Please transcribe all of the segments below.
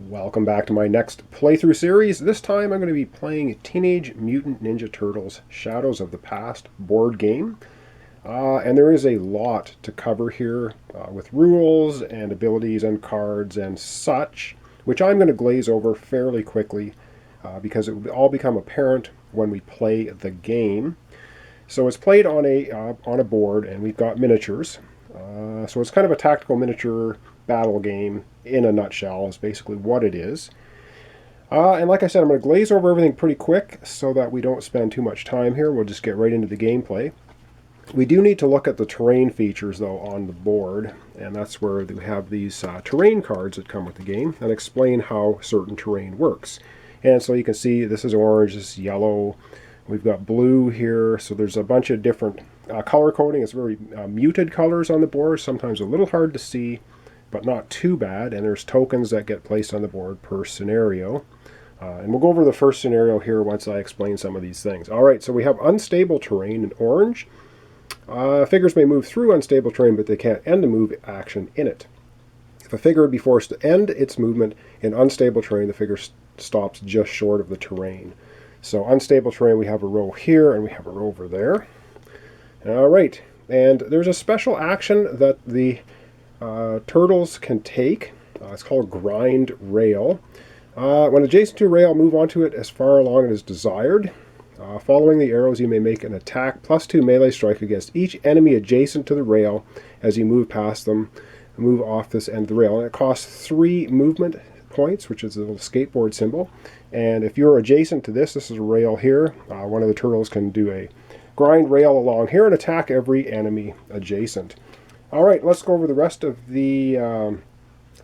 Welcome back to my next playthrough series. This time I'm going to be playing Teenage Mutant Ninja Turtles Shadows of the Past board game. And there is a lot to cover here with rules and abilities and cards and such, which I'm going to glaze over fairly quickly because it will all become apparent when we play the game. So it's played on a board, and we've got miniatures. So it's kind of a tactical miniature battle game in a nutshell is basically what it is. And like I said, I'm going to glaze over everything pretty quick so that we don't spend too much time here. We'll just get right into the gameplay. We do need to look at the terrain features, though, on the board, and that's where we have these terrain cards that come with the game and explain how certain terrain works. And so you can see this is orange, this is yellow, we've got blue here, so there's a bunch of different color coding. It's very muted colors on the board, sometimes a little hard to see, but not too bad. And there's tokens that get placed on the board per scenario. And we'll go over the first scenario here once I explain some of these things. All right, so we have unstable terrain in orange. Figures may move through unstable terrain, but they can't end a move action in it. If a figure would be forced to end its movement in unstable terrain, the figure stops just short of the terrain. So unstable terrain, we have a row here and we have a row over there. All right, and there's a special action that the turtles can take. It's called Grind Rail. When adjacent to a rail, move onto it as far along as desired. Following the arrows, you may make an attack +2 melee strike against each enemy adjacent to the rail as you move past them, move off this end of the rail. And it costs 3 movement points, which is a little skateboard symbol. And if you're adjacent to this is a rail here, one of the turtles can do a grind rail along here and attack every enemy adjacent. All right, let's go over the rest of the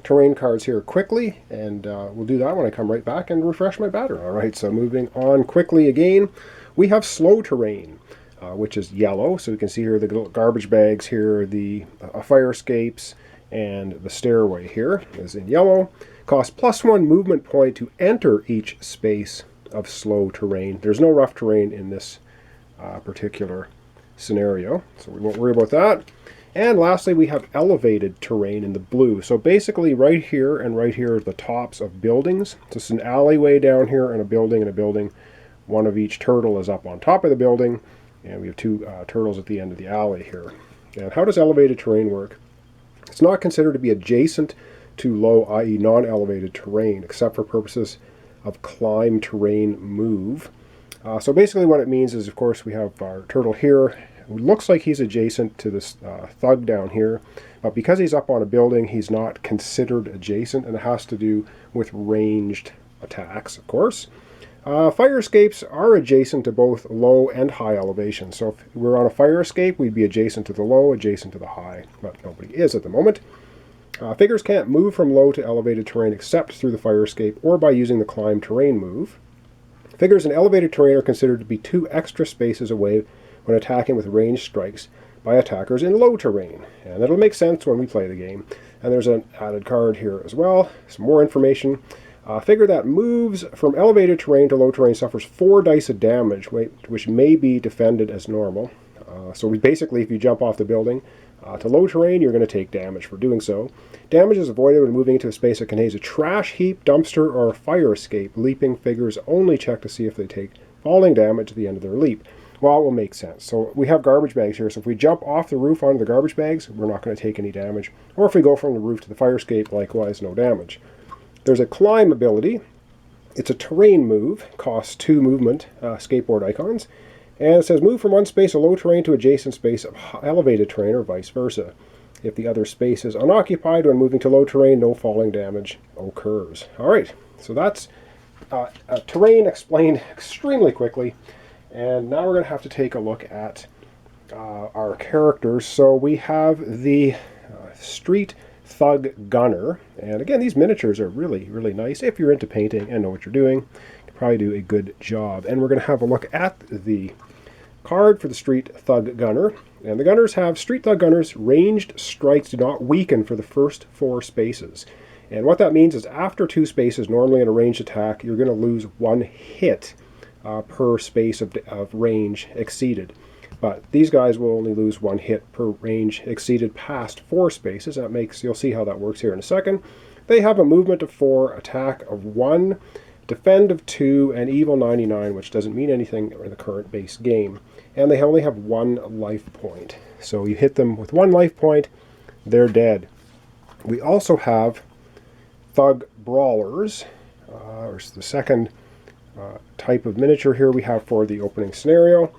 terrain cards here quickly, and we'll do that when I come right back and refresh my battery. All right, so moving on quickly again, we have slow terrain, which is yellow. So we can see here the garbage bags here, the fire escapes, and the stairway here is in yellow. Cost +1 movement point to enter each space of slow terrain. There's no rough terrain in this particular scenario, so we won't worry about that. And lastly, we have elevated terrain in the blue. So basically right here and right here are the tops of buildings. So it's an alleyway down here and a building and a building. One of each turtle is up on top of the building, and we have 2 turtles at the end of the alley here. And how does elevated terrain work? It's not considered to be adjacent to low, i.e. non-elevated terrain, except for purposes of climb terrain move. So basically what it means is, of course, we have our turtle here. It looks like he's adjacent to this thug down here, but because he's up on a building, he's not considered adjacent, and it has to do with ranged attacks, of course. Fire escapes are adjacent to both low and high elevation. So if we're on a fire escape, we'd be adjacent to the low, adjacent to the high, but nobody is at the moment. Figures can't move from low to elevated terrain except through the fire escape or by using the climb terrain move. Figures in elevated terrain are considered to be 2 extra spaces away when attacking with ranged strikes by attackers in low terrain. And that'll make sense when we play the game. And there's an added card here as well, some more information. Figure that moves from elevated terrain to low terrain suffers 4 dice of damage, which may be defended as normal. So basically, if you jump off the building to low terrain, you're going to take damage for doing so. Damage is avoided when moving into a space that contains a trash heap, dumpster, or a fire escape. Leaping figures only check to see if they take falling damage at the end of their leap. Well, it will make sense. So we have garbage bags here. So if we jump off the roof onto the garbage bags, we're not going to take any damage. Or if we go from the roof to the fire escape, likewise, no damage. There's a climb ability. It's a terrain move. Costs 2 movement skateboard icons. And it says move from one space of low terrain to adjacent space of elevated terrain or vice versa. If the other space is unoccupied when moving to low terrain, no falling damage occurs. All right, so that's terrain explained extremely quickly. And now we're going to have to take a look at our characters. So we have the Street Thug Gunner. And again, these miniatures are really, really nice. If you're into painting and know what you're doing, you can probably do a good job. And we're going to have a look at the card for the Street Thug Gunner. And the gunners have Street Thug Gunners ranged strikes do not weaken for the first 4 spaces. And what that means is after 2 spaces, normally in a ranged attack, you're going to lose 1 hit per space of range exceeded. But these guys will only lose 1 hit per range exceeded past 4 spaces. That makes, you'll see how that works here in a second. They have a movement of 4, attack of 1, defend of 2, and evil 99, which doesn't mean anything in the current base game. And they only have 1 life point. So you hit them with 1 life point, they're dead. We also have Thug Brawlers, or the second type of miniature here we have for the opening scenario.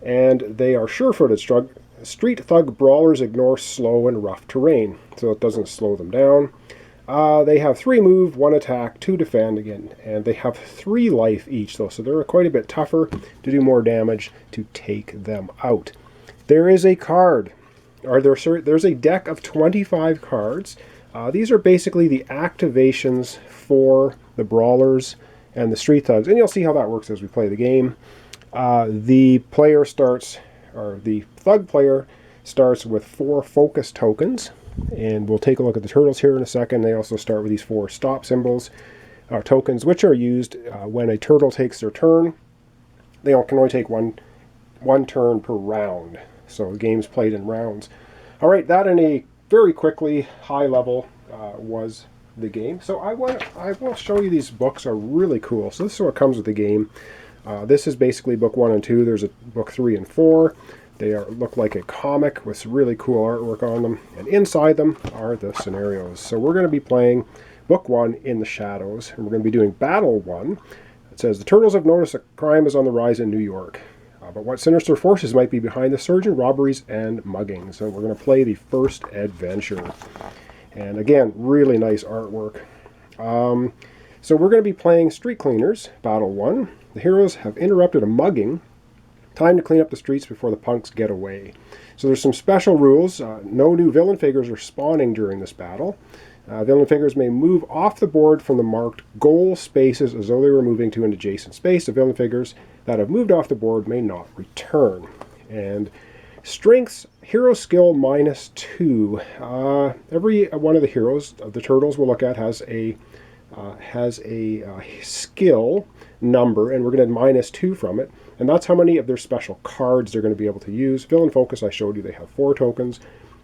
And they are sure-footed. Street Thug Brawlers ignore slow and rough terrain, so it doesn't slow them down. They have 3 move, 1 attack, 2 defend again, and they have 3 life each though, so they're quite a bit tougher to do more damage to take them out. There is a card, or there's a deck of 25 cards. These are basically the activations for the Brawlers and the Street Thugs, and you'll see how that works as we play the game. The player starts, or the Thug player starts with 4 focus tokens. And we'll take a look at the turtles here in a second. They also start with these 4 stop symbols, tokens, which are used when a turtle takes their turn. They can only take one turn per round. So the game's played in rounds. All right, that in a very quickly high level was the game. So I will show you, these books are really cool. So this is what comes with the game. This is basically book 1 and 2. There's a book 3 and 4. They look like a comic with really cool artwork on them, and inside them are the scenarios. So we're going to be playing Book 1 in the Shadows, and we're going to be doing Battle 1. It says, the Turtles have noticed that crime is on the rise in New York, but what sinister forces might be behind the surge in robberies and muggings. So we're going to play the first adventure. And again, really nice artwork. So we're going to be playing Street Cleaners, Battle 1. The heroes have interrupted a mugging. Time to clean up the streets before the punks get away. So there's some special rules. No new villain figures are spawning during this battle. Villain figures may move off the board from the marked goal spaces as though they were moving to an adjacent space. The villain figures that have moved off the board may not return. And strengths, hero skill -2. Every one of the heroes of the turtles we'll look at has a skill number, and we're going to add -2 from it. And that's how many of their special cards they're going to be able to use. Villain Focus, I showed you, they have 4 tokens.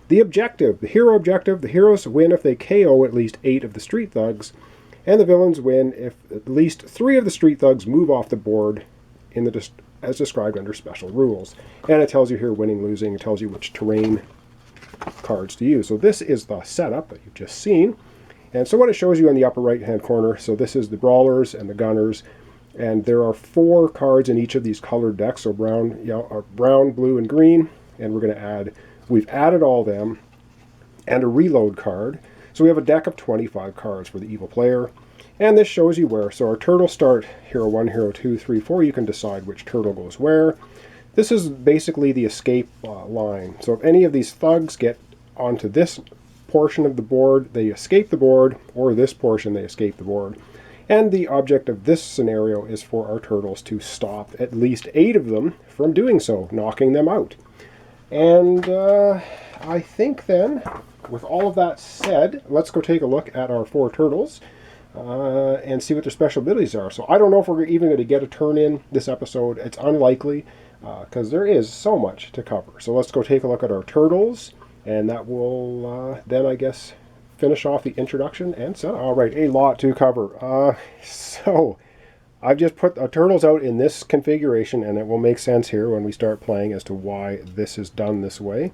The objective, the hero objective, the heroes win if they KO at least 8 of the Street Thugs, and the villains win if at least 3 of the Street Thugs move off the board as described under special rules. And it tells you here winning, losing, it tells you which terrain cards to use. So this is the setup that you've just seen. And so what it shows you in the upper right hand corner, so this is the Brawlers and the Gunners. And there are 4 cards in each of these colored decks, so brown, brown, blue, and green. And we're going to we've added all of them, and a reload card. So we have a deck of 25 cards for the evil player. And this shows you where. So our turtles start hero 1, hero 2, 3, 4. You can decide which turtle goes where. This is basically the escape line. So if any of these thugs get onto this portion of the board, they escape the board, or this portion, they escape the board. And the object of this scenario is for our turtles to stop at least 8 of them from doing so, knocking them out. And I think then, with all of that said, let's go take a look at our 4 turtles and see what their special abilities are. So I don't know if we're even going to get a turn in this episode. It's unlikely because there is so much to cover. So let's go take a look at our turtles, and that will then, I guess, finish off the introduction and so. All right, a lot to cover. So I've just put the turtles out in this configuration, and it will make sense here when we start playing as to why this is done this way.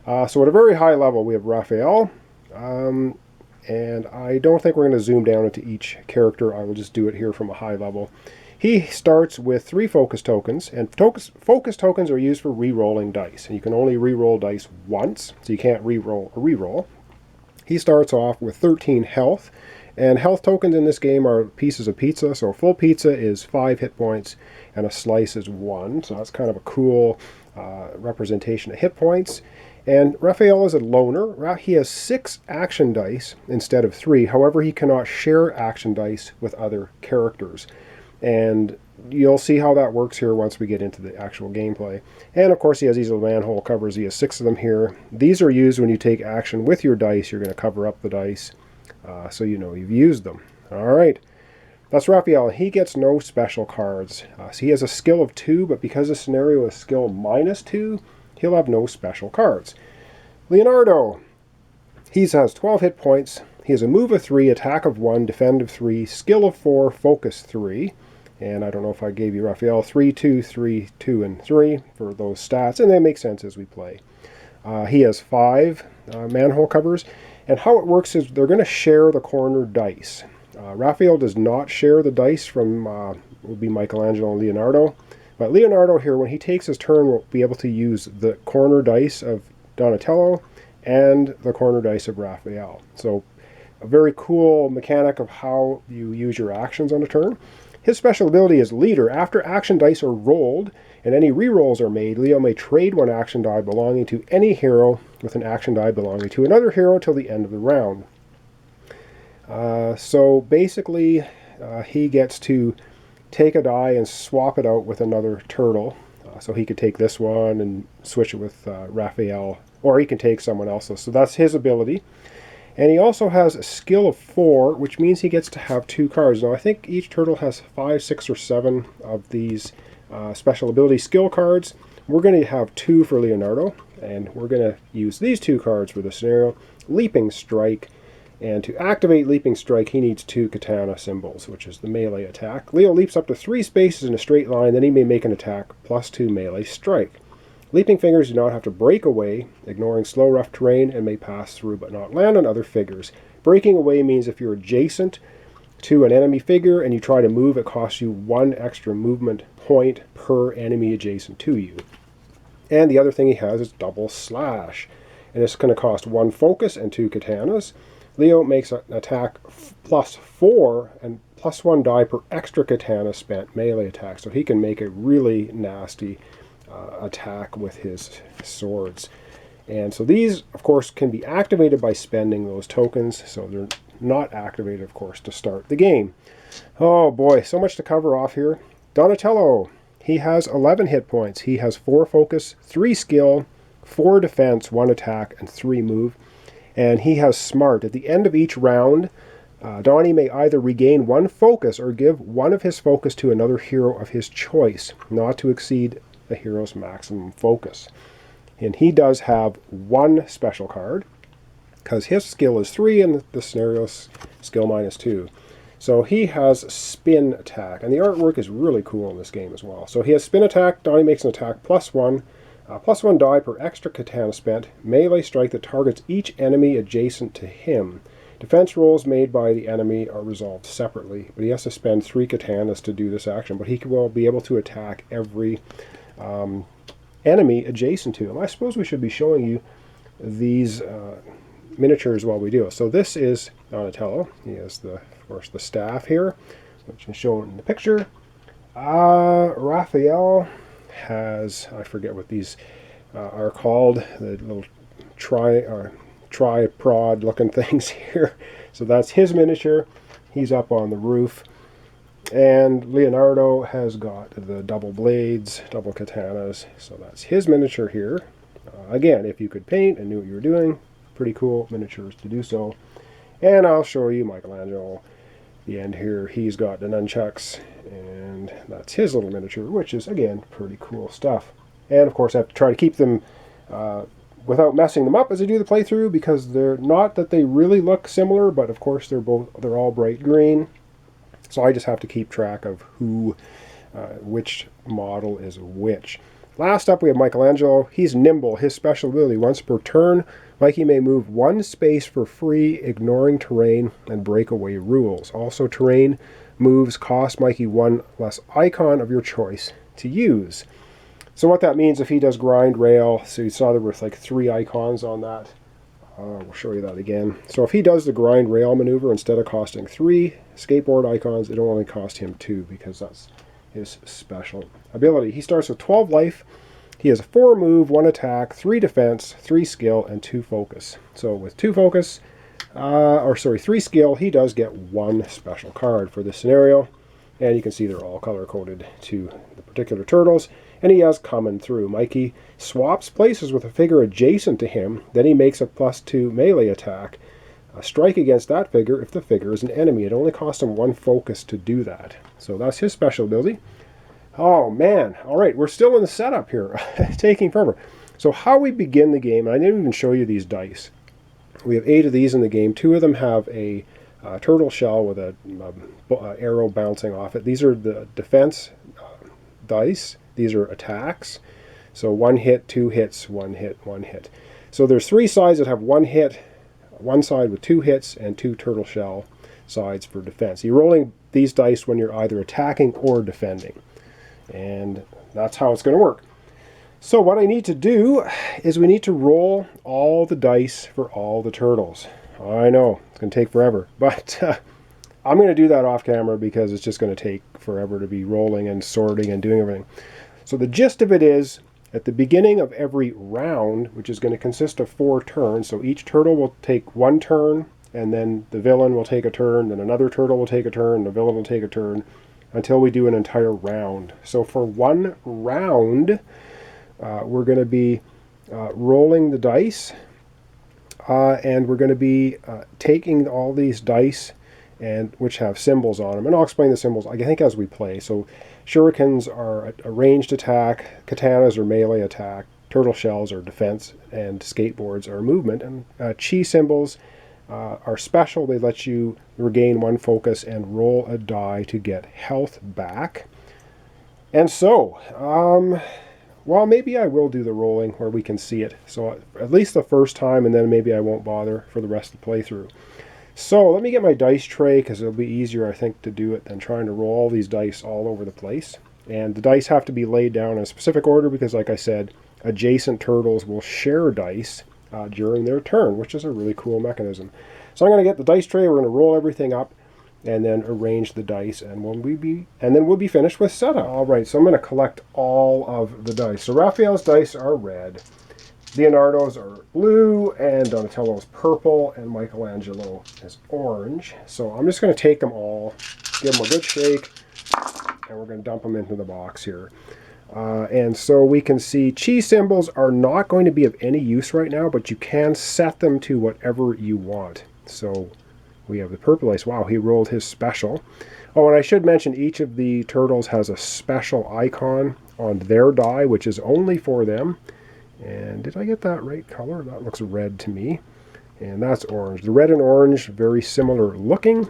So at a very high level, we have Raphael, and I don't think we're going to zoom down into each character. I will just do it here from a high level. He starts with 3 focus tokens, and focus tokens are used for re-rolling dice, and you can only re-roll dice once, so you can't re-roll a re-roll. He starts off with 13 health, and health tokens in this game are pieces of pizza. So a full pizza is 5 hit points, and a slice is 1. So that's kind of a cool representation of hit points. And Raphael is a loner. He has 6 action dice instead of 3. However, he cannot share action dice with other characters. And you'll see how that works here once we get into the actual gameplay. And of course he has these little manhole covers. He has 6 of them here. These are used when you take action with your dice. You're going to cover up the dice so you know you've used them. Alright, that's Raphael. He gets no special cards. So he has a skill of 2, but because the scenario is skill -2, he'll have no special cards. Leonardo, he has 12 hit points. He has a move of 3, attack of 1, defend of 3, skill of 4, focus 3. And I don't know if I gave you Raphael 3, 2, 3, 2, and 3 for those stats, and they make sense as we play. He has 5 manhole covers, and how it works is they're going to share the corner dice. Raphael does not share the dice from, will be Michelangelo and Leonardo, but Leonardo here, when he takes his turn, will be able to use the corner dice of Donatello and the corner dice of Raphael. So a very cool mechanic of how you use your actions on a turn. His special ability is Leader. After action dice are rolled and any rerolls are made, Leo may trade one action die belonging to any hero with an action die belonging to another hero till the end of the round. So basically, he gets to take a die and swap it out with another turtle. So he could take this one and switch it with Raphael, or he can take someone else's. So that's his ability. And he also has a skill of 4, which means he gets to have 2 cards. Now I think each turtle has 5, 6, or 7 of these special ability skill cards. We're going to have 2 for Leonardo, and we're going to use these 2 cards for the scenario. Leaping Strike, and to activate Leaping Strike he needs 2 katana symbols, which is the melee attack. Leo leaps up to 3 spaces in a straight line, then he may make an attack plus 2 melee strike. Leaping figures do not have to break away, ignoring slow, rough terrain, and may pass through but not land on other figures. Breaking away means if you're adjacent to an enemy figure and you try to move, it costs you 1 extra movement point per enemy adjacent to you. And the other thing he has is Double Slash, and it's going to cost 1 focus and 2 katanas. Leo makes an attack plus 4 and plus 1 die per extra katana spent melee attack, so he can make a really nasty attack with his swords. And so these, of course, can be activated by spending those tokens, so they're not activated, of course, to start the game. Oh boy, so much to cover off here. Donatello, he has 11 hit points. He has 4 focus, 3 skill, 4 defense, 1 attack, and 3 move. And he has Smart. At the end of each round, Donnie may either regain 1 focus or give 1 of his focus to another hero of his choice, not to exceed the hero's maximum focus. And he does have 1 special card, because his skill is 3 and the scenario's skill minus 2. So he has Spin Attack, and the artwork is really cool in this game as well. So he has Spin Attack. Donnie makes an attack plus 1 die per extra katana spent, melee strike that targets each enemy adjacent to him. Defense rolls made by the enemy are resolved separately, but he has to spend 3 katanas to do this action, but he will be able to attack every enemy adjacent to him. I suppose we should be showing you these miniatures while we do it. So this is Donatello. He has, of course, the staff here, which is shown in the picture. Raphael has, I forget what these are called, the little tripod looking things here. So that's his miniature. He's up on the roof. And Leonardo has got the double blades, double katanas. So that's his miniature here. Again, if you could paint and knew what you were doing, pretty cool miniatures to do so. And I'll show you Michelangelo. The end here, he's got the nunchucks, and that's his little miniature, which is, again, pretty cool stuff. And, of course, I have to try to keep them without messing them up as I do the playthrough, because they're not that they really look similar, but, of course, they're all bright green. So I just have to keep track of which model is which. Last up, we have Michelangelo. He's nimble. His special ability, once per turn, Mikey may move 1 space for free, ignoring terrain and breakaway rules. Also, terrain moves cost Mikey 1 less icon of your choice to use. So what that means, if he does grind rail, so you saw there were like 3 icons on that. We'll show you that again. So if he does the grind rail maneuver, instead of costing 3 skateboard icons, it'll only cost him 2, because that's his special ability. He starts with 12 life. He has a 4 move, 1 attack, 3 defense, 3 skill, and 2 focus. So with 2 focus, 3 skill, he does get 1 special card for this scenario. And you can see they're all color-coded to the particular turtles. And he has Coming Through. Mikey swaps places with a figure adjacent to him. Then he makes a +2 melee attack. A strike against that figure if the figure is an enemy. It only costs him 1 focus to do that. So that's his special ability. Oh man, all right, we're still in the setup here. Taking forever. So how we begin the game, and I didn't even show you these dice. We have 8 of these in the game. 2 of them have a turtle shell with a arrow bouncing off it. These are the defense dice. These are attacks. So 1 hit, 2 hits, 1 hit, 1 hit. So there's 3 sides that have 1 hit, one side with 2 hits, and 2 turtle shell sides for defense. You're rolling these dice when you're either attacking or defending. And that's how it's going to work. So what I need to do is we need to roll all the dice for all the turtles. I know, it's going to take forever, but I'm going to do that off camera because it's just going to take forever to be rolling and sorting and doing everything. So the gist of it is, at the beginning of every round, which is going to consist of 4 turns, so each turtle will take 1 turn, and then the villain will take a turn, then another turtle will take a turn, the villain will take a turn, until we do an entire round. So for 1 round, we're going to be rolling the dice, and we're going to be taking all these dice, and which have symbols on them. And I'll explain the symbols, I think, as we play. So shurikens are a ranged attack, katanas are melee attack, turtle shells are defense, and skateboards are movement. And chi symbols are special. They let you regain 1 focus and roll a die to get health back. And so, well, maybe I will do the rolling where we can see it. So at least the first time, and then maybe I won't bother for the rest of the playthrough. So let me get my dice tray, because it'll be easier, I think, to do it than trying to roll all these dice all over the place. And the dice have to be laid down in a specific order because, like I said, adjacent turtles will share dice during their turn, which is a really cool mechanism. So I'm going to get the dice tray, we're going to roll everything up, and then arrange the dice, and then we'll be finished with setup. All right, so I'm going to collect all of the dice. So Raphael's dice are red, Leonardo's are blue, and Donatello's purple, and Michelangelo is orange. So I'm just going to take them all, give them a good shake, and we're going to dump them into the box here. And so we can see chi symbols are not going to be of any use right now, but you can set them to whatever you want. So we have the purple dice. Wow, he rolled his special. Oh, and I should mention each of the turtles has a special icon on their die, which is only for them. And did I get that right color? That looks red to me. And that's orange. The red and orange, very similar looking,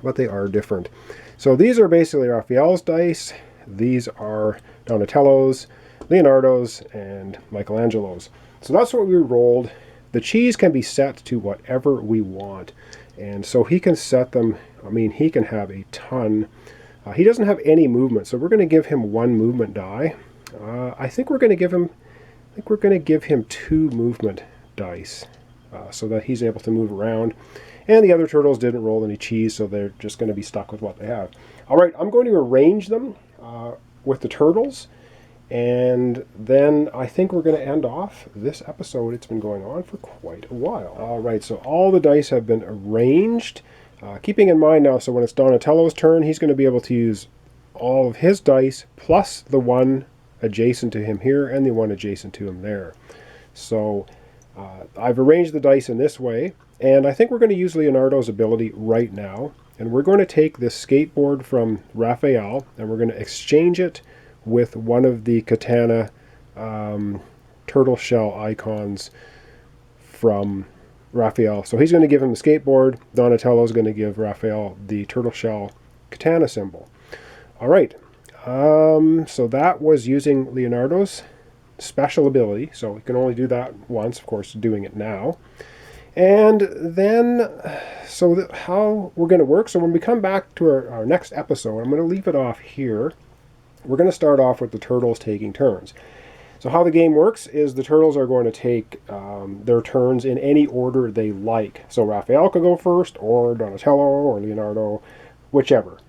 but they are different. So these are basically Raphael's dice. These are Donatello's, Leonardo's, and Michelangelo's. So that's what we rolled. The cheese can be set to whatever we want. And so he can set them, I mean, he can have a ton. He doesn't have any movement, so we're going to give him 1 movement die. I think we're going to give him 2 movement dice so that he's able to move around. And the other turtles didn't roll any cheese, so they're just going to be stuck with what they have. All right, I'm going to arrange them with the turtles, and then I think we're going to end off this episode. It's been going on for quite a while. All right, so all the dice have been arranged. Keeping in mind now, so when it's Donatello's turn, he's going to be able to use all of his dice plus the 1 adjacent to him here and the 1 adjacent to him there. So I've arranged the dice in this way, and I think we're going to use Leonardo's ability right now, and we're going to take this skateboard from Raphael and we're going to exchange it with one of the katana turtle shell icons from Raphael. So he's going to give him the skateboard, Donatello's going to give Raphael the turtle shell katana symbol. All right. So that was using Leonardo's special ability. So we can only do that once, of course, doing it now. And then, so how we're going to work. So when we come back to our next episode, I'm going to leave it off here. We're going to start off with the turtles taking turns. So how the game works is the turtles are going to take their turns in any order they like. So Raphael could go first, or Donatello, or Leonardo, whichever.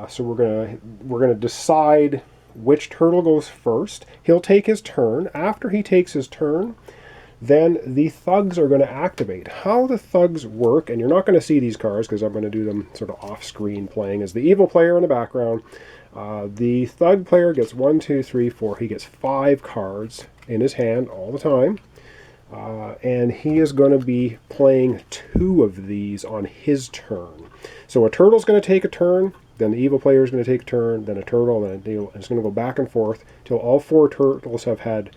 So we're gonna decide which turtle goes first. He'll take his turn. After he takes his turn, then the thugs are going to activate. How the thugs work, and you're not going to see these cards because I'm going to do them sort of off-screen playing as the evil player in the background. The thug player gets 1, 2, 3, 4. He gets 5 cards in his hand all the time. And he is going to be playing 2 of these on his turn. So a turtle's going to take a turn, then the evil player is going to take a turn, then a turtle, then a deal. It's going to go back and forth till all 4 turtles have had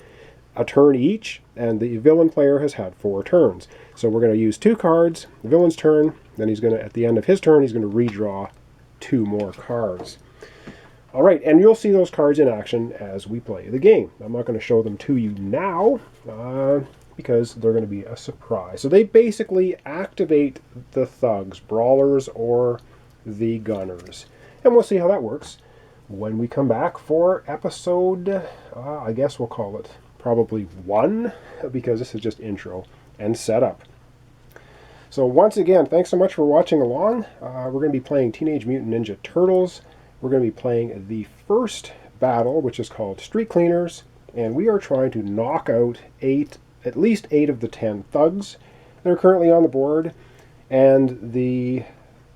a turn each, and the villain player has had 4 turns. So we're going to use 2 cards, the villain's turn, then he's going to, at the end of his turn, he's going to redraw 2 more cards. All right, and you'll see those cards in action as we play the game. I'm not going to show them to you now because they're going to be a surprise. So they basically activate the thugs, brawlers, or the gunners. And we'll see how that works when we come back for episode, I guess we'll call it probably 1, because this is just intro and setup. So once again, thanks so much for watching along. We're going to be playing Teenage Mutant Ninja Turtles. We're going to be playing the first battle, which is called Street Cleaners, and we are trying to knock out at least 8 of the 10 thugs that are currently on the board, and the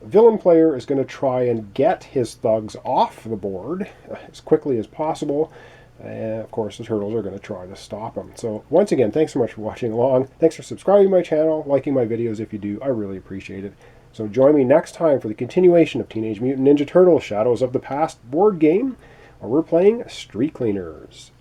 villain player is going to try and get his thugs off the board as quickly as possible. And of course, the turtles are going to try to stop them. So once again, thanks so much for watching along. Thanks for subscribing to my channel, liking my videos if you do. I really appreciate it. So join me next time for the continuation of Teenage Mutant Ninja Turtles Shadows of the Past board game, where we're playing Street Cleaners.